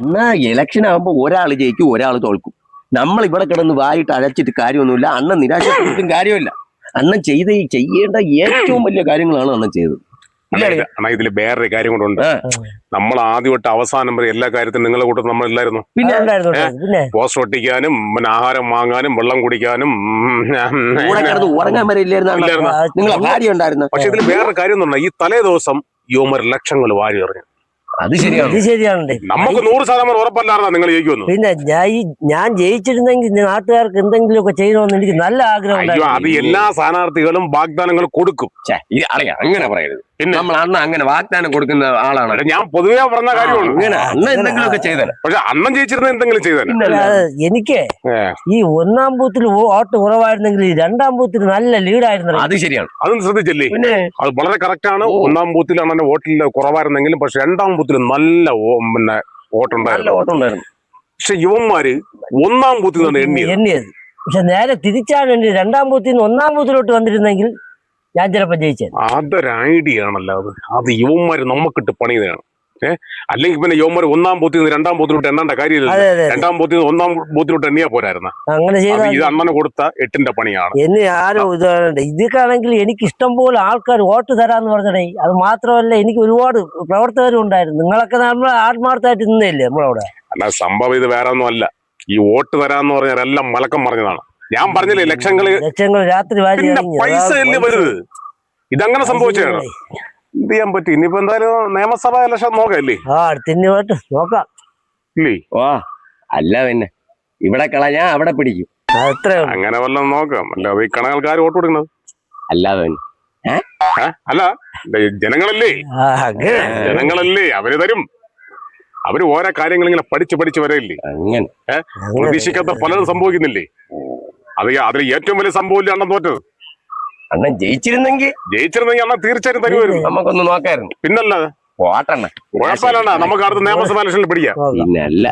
എന്നാ ഇലക്ഷൻ ആകുമ്പോ ഒരാൾ ജയിക്കും ഒരാൾ തോൽക്കും. നമ്മൾ ഇവിടെ കിടന്ന് വായിട്ട് അഴച്ചിട്ട് കാര്യമൊന്നുമില്ല. അണ്ണൻ നിരാശപ്പെട്ടിട്ടും കാര്യമില്ല. അണ്ണൻ ചെയ്യേണ്ട ഏറ്റവും വലിയ കാര്യങ്ങളാണ് അണ്ണൻ ചെയ്തത്. ഇതില് വേറൊരു കാര്യം കൊണ്ടുണ്ട്. നമ്മൾ ആദ്യം തൊട്ട് അവസാനം വരെ എല്ലാ കാര്യത്തിലും നിങ്ങളെ കൂട്ടം നമ്മളില്ലായിരുന്നു. പിന്നെ പോസ്റ്റർ ഒട്ടിക്കാനും പിന്നെ ആഹാരം വാങ്ങാനും വെള്ളം കുടിക്കാനും ഉറങ്ങാൻ വരെ ഇല്ലായിരുന്നു. നിങ്ങളെ ഭാര്യ ഉണ്ടായിരുന്നു. പക്ഷെ ഇതിൽ വേറൊരു കാര്യം എന്ന് പറഞ്ഞാൽ ഈ തലേ ദിവസം യുവമർ ലക്ഷങ്ങൾ വാരി എറിഞ്ഞു. അത് ശരിയാണ്. നമുക്ക് 100% ഉറപ്പല്ലായിരുന്നാ നിങ്ങൾ ജയിക്കുമെന്ന്. പിന്നെ ഞാൻ ജയിച്ചിരുന്നെങ്കിൽ നാട്ടുകാർക്ക് എന്തെങ്കിലുമൊക്കെ ചെയ്യണമെന്ന് എനിക്ക് നല്ല ആഗ്രഹം. അത് എല്ലാ സ്ഥാനാർത്ഥികളും വാഗ്ദാനങ്ങൾ കൊടുക്കും. അങ്ങനെ പറയരുത്. പിന്നെ നമ്മൾ അണ്ണ അങ്ങനെ വാഗ്ദാനം കൊടുക്കുന്ന ആളാണ്. ഞാൻ പൊതുവേ പറഞ്ഞ കാര്യമാണ്. അണ്ണ എന്തെങ്കിലുമൊക്കെ ചെയ്തേനെ. പക്ഷെ അണ്ണൻ ജയിച്ചിരുന്ന എന്തെങ്കിലും ചെയ്തേനെ. എനിക്ക് ഈ 1-ാം ബൂത്തിൽ വോട്ട് കുറവായിരുന്നെങ്കിൽ 2-ാം ബൂത്തിൽ നല്ല ലീഡായിരുന്നു. അത് ശരിയാണ്. അതൊന്നും ശ്രദ്ധിച്ചില്ലേ? അത് വളരെ കറക്റ്റ് ആണ്. 1-ാം ബൂത്തിൽ അണ്ണന്റെ വോട്ടിൽ കുറവായിരുന്നെങ്കിലും പക്ഷെ 2-ാം ബൂത്തിൽ നല്ല പിന്നെ വോട്ടുണ്ടായിരുന്നു. പക്ഷെ യുവന്മാര് 1-ാം ബൂത്തിൽ നിന്ന് എണ്ണിയത്. പക്ഷെ നേരെ തിരിച്ചാണ് 2-ാം ബൂത്തിൽ നിന്ന് 1-ാം ബൂത്തിലോട്ട് വന്നിരുന്നെങ്കിൽ ഞാൻ ചിലപ്പോ ജയിച്ചത്. അതൊരു ഐഡിയ ആണല്ലോ. അത് യുവന്മാര് നമുക്കിട്ട് പണിയതാണ്. അല്ലെങ്കിൽ പിന്നെ യുവന്മാർ 1-ാം ബൂത്തിൽ നിന്ന് 2-ാം ബൂത്തിലോട്ട് എണ്ണേണ്ട കാര്യമില്ല. 2-ാം ബൂത്തിൽ നിന്ന് 1-ാം ബൂത്തിലോട്ട് എണ്ണിയാ പോരായിരുന്ന. അങ്ങനെ ഇത് അണ്ണന് കൊടുത്ത 8-ന്റെ പണിയാണ്. എന്നെ ആരോ ഇതൊക്കെയാണെങ്കിൽ എനിക്ക് ഇഷ്ടം പോലെ ആൾക്കാർ വോട്ട് തരാന്ന് പറഞ്ഞേ. അത് മാത്രമല്ല എനിക്ക് ഒരുപാട് പ്രവർത്തകരും ഉണ്ടായിരുന്നു. നിങ്ങളൊക്കെ നമ്മൾ ആത്മാർത്ഥമായിട്ട് നിന്നില്ലേ നമ്മളവിടെ. അല്ല, സംഭവം ഇത് വേറെ ഒന്നും അല്ല. ഈ വോട്ട് തരാന്ന് പറഞ്ഞാൽ എല്ലാം മലക്കം പറഞ്ഞതാണ്. ഞാൻ പറഞ്ഞില്ലേ, ലക്ഷങ്ങൾ രാത്രി പൈസ അല്ലേ വരുന്നത്. ഇതങ്ങനെ സംഭവിച്ചാണ്. എന്ത് ചെയ്യാൻ പറ്റും? ഇനിയിപ്പോ എന്തായാലും നിയമസഭാ ഇലക്ഷൻ നോക്കല്ലേ? നോക്കാം. ഇല്ലേ? അല്ല പിന്നെ ഇവിടെ കളഞ്ഞാ അവിടെ പിടിക്കും. അങ്ങനെ വല്ലതും നോക്കാം. അല്ല ഈ കണക്കാർ വോട്ട് കൊടുക്കുന്നത് അല്ലാതെ അല്ല, ജനങ്ങളല്ലേ അവര് തരും. അവര് ഓരോ കാര്യങ്ങൾ ഇങ്ങനെ പഠിച്ച് വരയില്ലേ. അങ്ങനെ പ്രതീക്ഷിക്കാത്ത പലതും സംഭവിക്കുന്നില്ലേ. അതിൽ ഏറ്റവും വലിയ സംഭവമില്ല അണ്ണൻ തോറ്റത്. അണ്ണൻ ജയിച്ചിരുന്നെങ്കിൽ അണ്ണൻ തീർച്ചയായിട്ടും തരുമായിരുന്നു. നമുക്കൊന്ന് നോക്കായിരുന്നു. പിന്നല്ല പോട്ടെണ്ണ കുഴപ്പമില്ല. നമുക്ക് അടുത്ത നിയമസഭാ ഇലക്ഷനിൽ പിടിക്കാം. പിന്നല്ല.